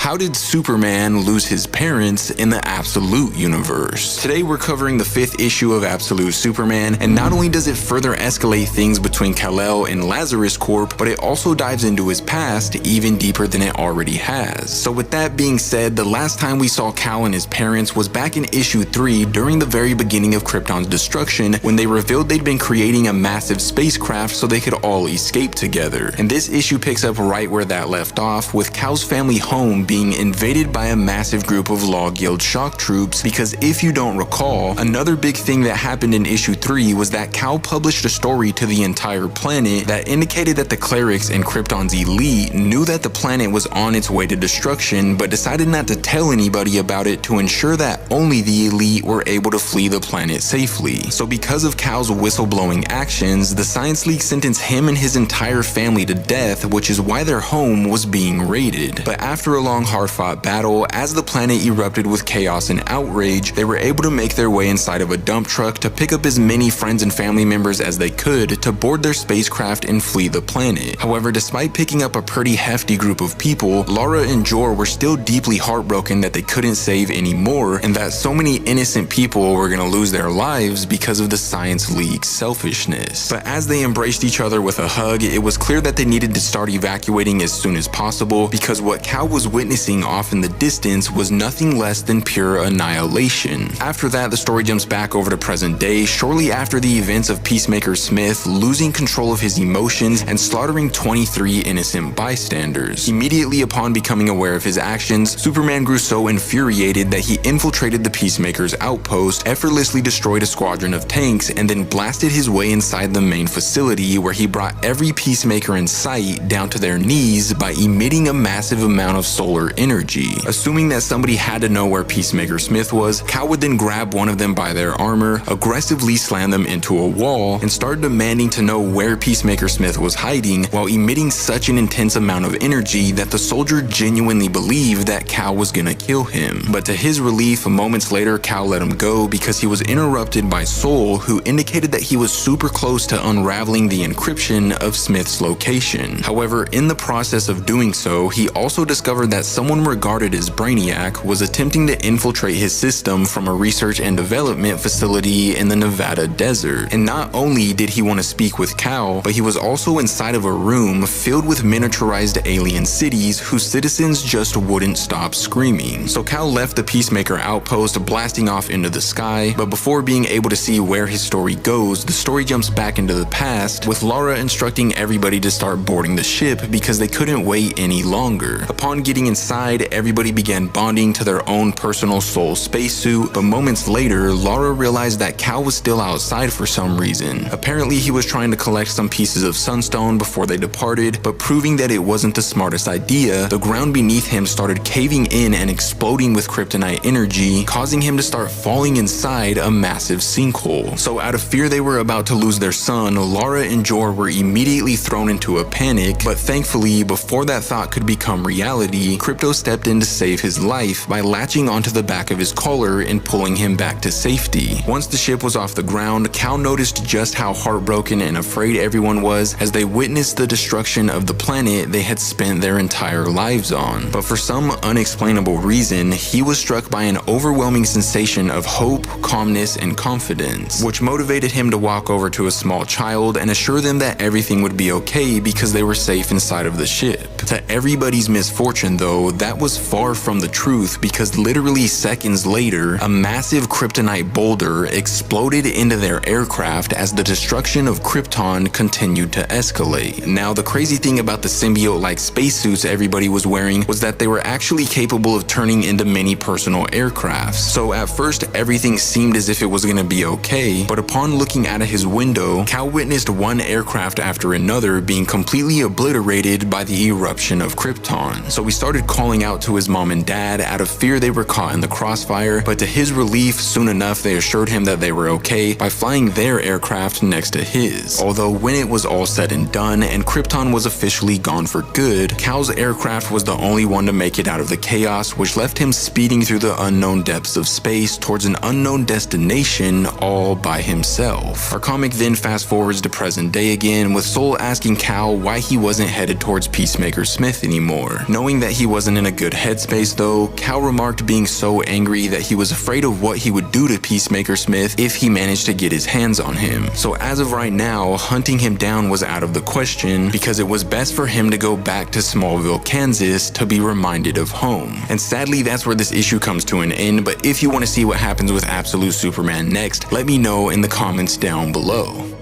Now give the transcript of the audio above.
how did Superman lose his parents in the Absolute universe? Today we're covering the 5th issue of Absolute Superman, and not only does it further escalate things between Kal-El and Lazarus Corp, but it also dives into his past even deeper than it already has. So with that being said, the last time we saw Kal and his parents was back in issue 3 during the very beginning of Krypton's destruction, when they revealed they'd been creating a massive spacecraft so they could all escape together. And this issue picks up right where that left off, with Kal's family home being invaded by a massive group of Law Guild shock troops, because if you don't recall, another big thing that happened in issue 3 was that Kal published a story to the entire planet that indicated that the clerics and Krypton's elite knew that the planet was on its way to destruction, but decided not to tell anybody about it to ensure that only the elite were able to flee the planet safely. So because of Kal's whistleblowing actions, the Science League sentenced him and his entire family to death, which is why their home was being raided. But after a long hard-fought battle, as the planet erupted with chaos and outrage, they were able to make their way inside of a dump truck to pick up as many friends and family members as they could to board their spacecraft and flee the planet. However, despite picking up a pretty hefty group of people, Lara and Jor were still deeply heartbroken that they couldn't save any more, and that so many innocent people were gonna lose their lives because of the Science League's selfishness. But as they embraced each other with a hug, it was clear that they needed to start evacuating as soon as possible, because what Kal was witnessing off in the distance was nothing less than pure annihilation. After that, the story jumps back over to present day, shortly after the events of Peacemaker Smith losing control of his emotions and slaughtering 23 innocent bystanders. Immediately upon becoming aware of his actions, Superman grew so infuriated that he infiltrated the Peacemaker's outpost, effortlessly destroyed a squadron of tanks, and then blasted his way inside the main facility, where he brought every Peacemaker in sight down to their knees by emitting a massive amount of solar energy. Assuming that somebody had to know where Peacemaker Smith was, Kal would then grab one of them by their armor, aggressively slam them into a wall, and start demanding to know where Peacemaker Smith was hiding, while emitting such an intense amount of energy that the soldier genuinely believed that Kal was gonna kill him. But to his relief, moments later Kal let him go because he was interrupted by Soul, who indicated that he was super close to unraveling the encryption of Smith's location. However, in the process of doing so, he also discovered that someone regarded as Brainiac was attempting to infiltrate his system from a research and development facility in the Nevada desert. And not only did he want to speak with Kal, but he was also inside of a room filled with miniaturized alien cities whose citizens just wouldn't stop screaming. So Kal left the Peacemaker outpost, blasting off into the sky, but before being able to see where his story goes, the story jumps back into the past, with Lara instructing everybody to start boarding the ship because they couldn't wait any longer. Upon getting inside, everybody began bonding to their own personal Soul spacesuit, but moments later, Lara realized that Kal was still outside for some reason. Apparently, he was trying to collect some pieces of sunstone before they departed, but proving that it wasn't the smartest idea, the ground beneath him started caving in and exploding with kryptonite energy, causing him to start falling inside a massive sinkhole. So out of fear they were about to lose their son, Lara and Jor were immediately thrown into a panic, but thankfully, before that thought could become reality, Krypto stepped in to save his life by latching onto the back of his collar and pulling him back to safety. Once the ship was off the ground, Kal noticed just how heartbroken and afraid everyone was as they witnessed the destruction of the planet they had spent their entire lives on. But for some unexplainable reason, he was struck by an overwhelming sensation of hope, calmness, and confidence, which motivated him to walk over to a small child and assure them that everything would be okay because they were safe inside of the ship. To everybody's misfortune though, that was far from the truth, because literally seconds later, a massive kryptonite boulder exploded into their aircraft as the destruction of Krypton continued to escalate. Now, the crazy thing about the symbiote-like spacesuits everybody was wearing was that they were actually capable of turning into mini personal aircrafts. So at first, everything seemed as if it was gonna be okay, but upon looking out of his window, Kal witnessed one aircraft after another being completely obliterated by the eruption of Krypton. So he started calling out to his mom and dad out of fear they were caught in the crossfire, but to his relief, soon enough they assured him that they were okay by flying their aircraft next to his. Although when it was all said and done and Krypton was officially gone for good, Kal's aircraft was the only one to make it out of the chaos, which left him speeding through the unknown depths of space towards an unknown destination all by himself. Our comic then fast forwards to present day again, with Soul asking Kal why he wasn't headed towards Peacemaker Smith anymore. Knowing that he wasn't in a good headspace though. Cal remarked being so angry that he was afraid of what he would do to Peacemaker Smith if he managed to get his hands on him. So as of right now, hunting him down was out of the question because it was best for him to go back to Smallville, Kansas to be reminded of home. And sadly, that's where this issue comes to an end, but if you want to see what happens with Absolute Superman next, let me know in the comments down below.